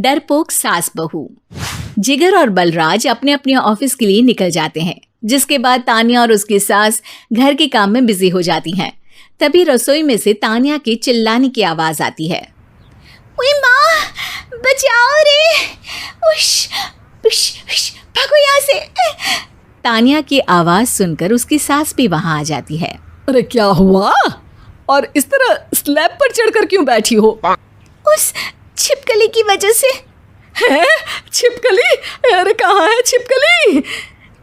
डरपोक सास बहू। जिगर और बलराज अपने अपने ऑफिस के लिए निकल जाते हैं, जिसके बाद तानिया और उसकी सास घर के काम में बिजी हो जाती हैं। तभी रसोई में से तानिया के चिल्लाने की आवाज आती है। ओए माँ, बचाओ रे, उश, उश, उश, भागो यहाँ से। तानिया की आवाज सुनकर उसकी सास भी वहां आ जाती है। अरे क्या हुआ? और इस तरह स्लैब पर चढ़कर क्यों बैठी हो? उस छिपकली की वजह से। है? छिपकली? अरे कहाँ है छिपकली?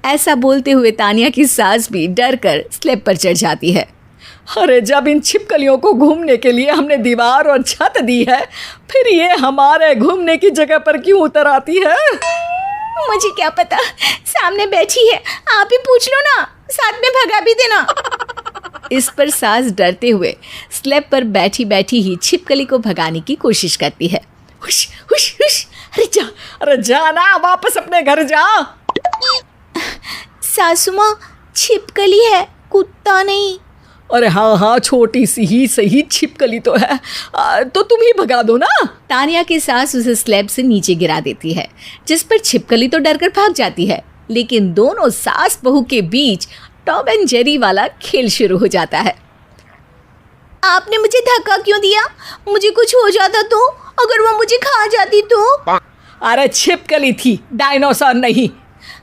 ऐसा बोलते हुए तानिया की सास भी डर कर स्लैब पर चढ़ जाती है। अरे जब इन छिपकलियों को घूमने के लिए हमने दीवार और छत दी है, फिर ये हमारे घूमने की जगह पर क्यों उतर आती है? मुझे क्या पता, सामने बैठी है, आप ही पूछ लो ना, साथ में भगा भी देना। इस पर सास डरते हुए स्लैब पर बैठी बैठी ही छिपकली को भगाने की कोशिश करती है। हुश, हुश, हुश, अरे जा ना, वापस अपने घर जा। सासू माँ, छिपकली है, कुत्ता नहीं। अरे हाँ, छोटी सी ही सही छिपकली तो है, तो तुम ही भगा दो ना। तानिया की सास उसे स्लैब से नीचे गिरा देती है, जिस पर छिपकली तो डरकर भाग जाती है। लेकिन दोनों सास बहू के बीच टॉम एंड जेरी वाला खेल शुरू हो जाता है। आपने मुझे धक्का क्यों दिया? मुझे कुछ हो जाता तो? अगर वो मुझे खा जाती तो? अरे छिपकली थी, डायनासोर नहीं।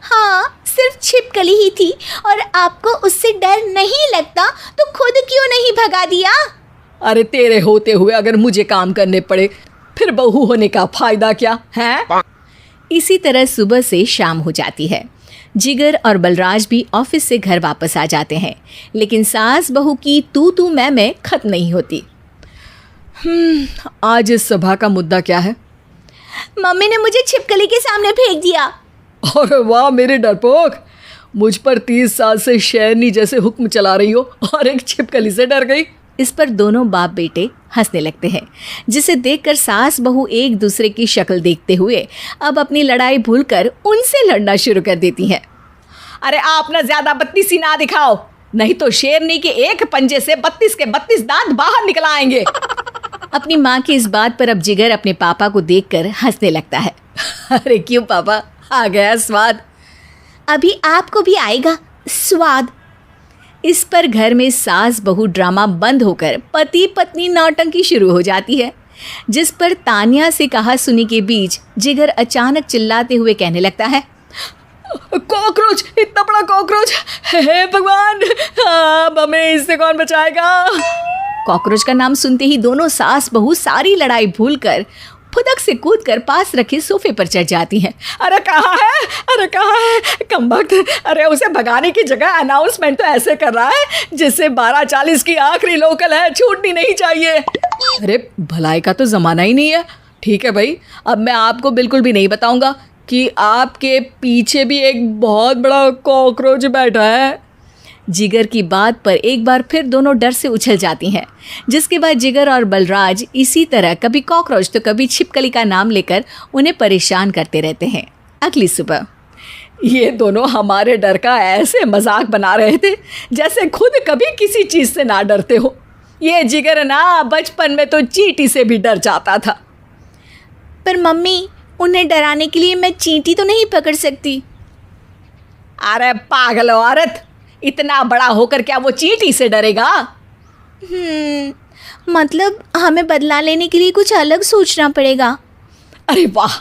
हाँ, सिर्फ छिपकली ही थी, और आपको उससे डर नहीं लगता तो खुद क्यों नहीं भगा दिया? अरे तेरे होते हुए अगर मुझे काम करने पड़े, फिर बहू होने का फायदा क्या है? इसी तरह सुबह से शाम हो जाती है। जिगर और बलराज भी ऑफिस से घर वापस आ जाते हैं, लेकिन सास बहू की तू मैं खत्म नहीं होती। आज इस सभा का मुद्दा क्या है? मम्मी ने मुझे छिपकली के सामने फेंक दिया। अरे वाह मेरे डरपोक, मुझ पर 30 साल से शेरनी जैसे हुक्म चला रही हो और एक छिपकली से डर गई। इस पर दोनों बाप बेटे हंसने लगते हैं, जिसे देखकर सास बहू एक दूसरे की शक्ल देखते हुए अब अपनी लड़ाई भूलकर उनसे लड़ना शुरू कर देती हैं। अरे आप ना ज्यादा बत्तीसी ना दिखाओ, नहीं तो शेरनी के एक पंजे से 32 के 32 दांत बाहर निकल आएंगे। अपनी माँ की इस बात पर अब जिगर अपने पापा को देखकर हंसने लगता है। अरे क्यों पापा, आ गया स्वाद। अभी आपको भी आएगा स्वाद। इस पर घर में सास बहू ड्रामा बंद होकर पति पत्नी नौटंकी शुरू हो जाती है, जिस पर तानिया से कहा सुनी के बीच जिगर अचानक चिल्लाते हुए कहने लगता है। कॉकरोच, इतना बड़ा कॉकरोच, हे भगवान, अब हमें इससे कौन बचाएगा? कॉकरोच का नाम सुनते ही दोनों सास बहू सारी लड़ाई भूलकर फुदक से कूदकर पास रखे सोफे पर चढ़ जाती हैं। अरे कहाँ है कमबख्त? अरे उसे भगाने की जगह अनाउंसमेंट तो ऐसे कर रहा है जिससे 12:40 की आखिरी लोकल है, छूटनी नहीं चाहिए। अरे भलाई का तो ज़माना ही नहीं है। ठीक है भाई, अब मैं आपको बिल्कुल भी नहीं बताऊंगा कि आपके पीछे भी एक बहुत बड़ा कॉकरोच बैठा है। जिगर की बात पर एक बार फिर दोनों डर से उछल जाती हैं, जिसके बाद जिगर और बलराज इसी तरह कभी कॉकरोच तो कभी छिपकली का नाम लेकर उन्हें परेशान करते रहते हैं। अगली सुबह ये दोनों हमारे डर का ऐसे मजाक बना रहे थे जैसे खुद कभी किसी चीज़ से ना डरते हो। ये जिगर ना बचपन में तो चींटी से भी डर जाता था। पर मम्मी, उन्हें डराने के लिए मैं चींटी तो नहीं पकड़ सकती। अरे पागल औरत, इतना बड़ा होकर क्या वो चींटी से डरेगा? मतलब हमें बदला लेने के लिए कुछ अलग सोचना पड़ेगा। अरे वाह,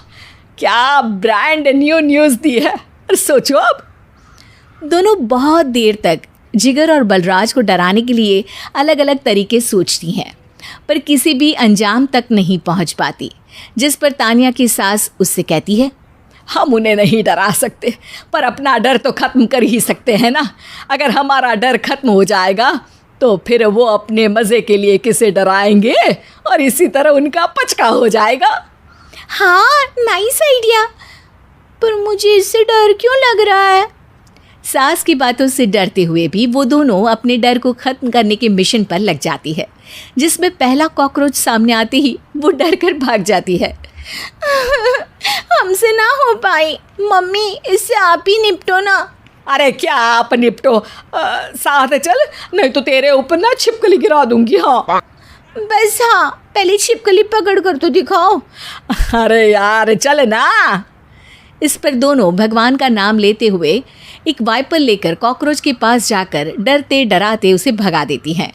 क्या ब्रांड न्यू न्यूज़ दी है। सोचो अब। दोनों बहुत देर तक जिगर और बलराज को डराने के लिए अलग अलग तरीके सोचती हैं, पर किसी भी अंजाम तक नहीं पहुंच पाती, जिस पर तानिया की सास उससे कहती है। हम उन्हें नहीं डरा सकते, पर अपना डर तो ख़त्म कर ही सकते हैं ना। अगर हमारा डर ख़त्म हो जाएगा तो फिर वो अपने मज़े के लिए किसे डराएंगे और इसी तरह उनका पचका हो जाएगा। हाँ, नाइस आइडिया, पर मुझे इससे डर क्यों लग रहा है? सास की बातों से डरते हुए भी वो दोनों अपने डर को ख़त्म करने के मिशन पर लग जाती है, जिसमें पहला कॉकरोच सामने आते ही वो डर कर भाग जाती है। हमसे ना हो पाई मम्मी, इससे आप ही निपटो ना। अरे क्या आप निपटो, साथ चल, नहीं तो तेरे ऊपर ना छिपकली गिरा दूंगी। हाँ बस हाँ, पहले छिपकली पकड़ कर तो दिखाओ। अरे यार चल ना। इस पर दोनों भगवान का नाम लेते हुए एक वाइपर लेकर कॉकरोच के पास जाकर डरते डराते उसे भगा देती हैं,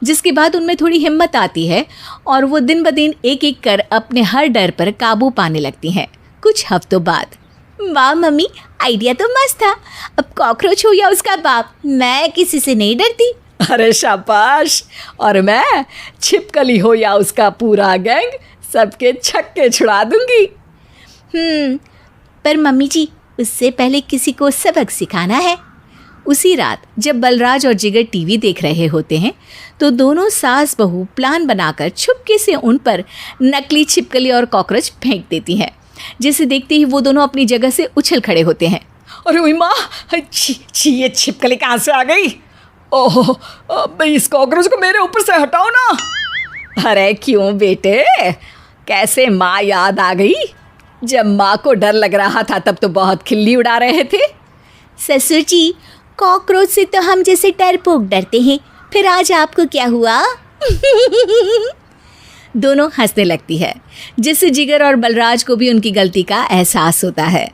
जिसके बाद उनमें थोड़ी हिम्मत आती है और वो दिन ब दिन एक एक कर अपने हर डर पर काबू पाने लगती हैं। कुछ हफ्तों बाद, वाह मम्मी, आइडिया तो मस्त था। अब कॉकरोच हो या उसका बाप, मैं किसी से नहीं डरती। अरे शाबाश। और मैं छिपकली हो या उसका पूरा गैंग, सबके छक्के छुड़ा दूंगी। पर मम्मी जी, उससे पहले किसी को सबक सिखाना है। उसी रात जब बलराज और जिगर टीवी देख रहे होते हैं तो दोनों सास बहू प्लान बनाकर छुपके से उन पर नकली छिपकली और कॉकरोच फेंक देती हैं, जिसे देखते ही वो दोनों अपनी जगह से उछल खड़े होते हैं। अरे ओई माँ, छी ये छिपकली कहाँ से आ गई? ओह, अब इस कॉकरोच को मेरे ऊपर से हटाओ ना। अरे क्यों बेटे, कैसे माँ याद आ गई? जब माँ को डर लग रहा था तब तो बहुत खिल्ली उड़ा रहे थे। ससुर जी, कॉकरोच से तो हम जैसे डरपोक डरते हैं, फिर आज आपको क्या हुआ? दोनों हंसने लगती है, जिससे जिगर और बलराज को भी उनकी गलती का एहसास होता है।